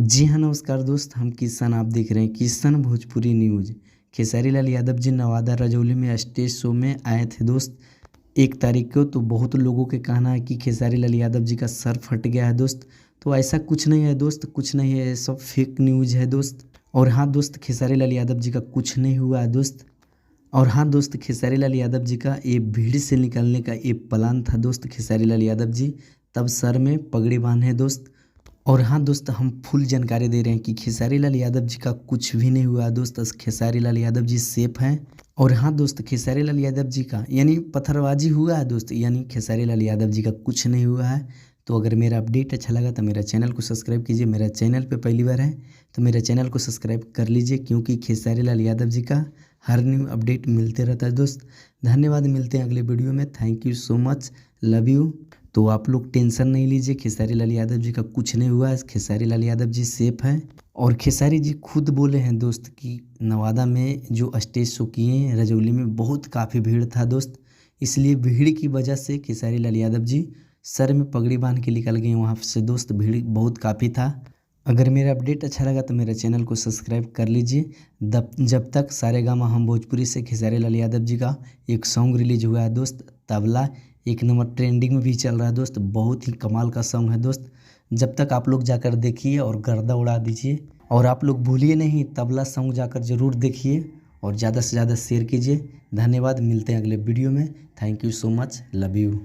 जी हाँ, नमस्कार दोस्त। हम किशन, आप देख रहे हैं किशन भोजपुरी न्यूज़। खेसारी लाल यादव जी नवादा रजौली में स्टेज शो में आए थे दोस्त 1 तारीख को। तो बहुत लोगों के कहना है कि खेसारी लाल यादव जी का सर फट गया है दोस्त। तो ऐसा कुछ नहीं है दोस्त, कुछ नहीं है, ये सब फेक न्यूज़ है दोस्त। और हाँ दोस्त, खेसारी लाल यादव जी का कुछ नहीं हुआ है दोस्त। और हाँ दोस्त, खेसारी लाल यादव जी का ये भीड़ से निकलने का ये प्लान था दोस्त। खेसारी लाल यादव जी तब सर में पगड़ी बांधे दोस्त। और हाँ दोस्त, हम फुल जानकारी दे रहे हैं कि खेसारी लाल यादव जी का कुछ भी नहीं हुआ दोस्त। खेसारी लाल यादव जी सेफ हैं। और हाँ दोस्त, खेसारी लाल यादव जी का यानी पत्थरबाजी हुआ है दोस्त, यानी खेसारी लाल यादव जी का कुछ नहीं हुआ है। तो अगर मेरा अपडेट अच्छा लगा तो मेरा चैनल को सब्सक्राइब कीजिए। मेरा चैनल पे पहली बार है तो मेरे चैनल को सब्सक्राइब कर लीजिए, क्योंकि खेसारी लाल यादव जी का हर न्यू अपडेट मिलते रहता है दोस्त। धन्यवाद, मिलते हैं अगले वीडियो में। Thank you so much, love you. तो आप लोग टेंशन नहीं लीजिए, खेसारी लाल यादव जी का कुछ नहीं हुआ है। खेसारी लाल यादव जी सेफ हैं। और खेसारी जी खुद बोले हैं दोस्त कि नवादा में जो स्टेज शो किए हैं रजौली में बहुत काफ़ी भीड़ था दोस्त। इसलिए भीड़ की वजह से खेसारी लाल यादव जी सर में पगड़ी बांध के निकल गए वहाँ से दोस्त। भीड़ बहुत काफ़ी था। अगर मेरा अपडेट अच्छा लगा तो मेरे चैनल को सब्सक्राइब कर लीजिए। जब तक सारेगामा हम भोजपुरी से खेसारी लाल यादव जी का एक सॉन्ग रिलीज हुआ है दोस्त, तबला 1 नंबर ट्रेंडिंग में भी चल रहा है दोस्त। बहुत ही कमाल का सॉन्ग है दोस्त। जब तक आप लोग जाकर देखिए और गर्दा उड़ा दीजिए। और आप लोग भूलिए नहीं, तबला सॉन्ग जाकर ज़रूर देखिए और ज़्यादा से ज़्यादा शेयर कीजिए। धन्यवाद, मिलते हैं अगले वीडियो में। Thank you so much, love you.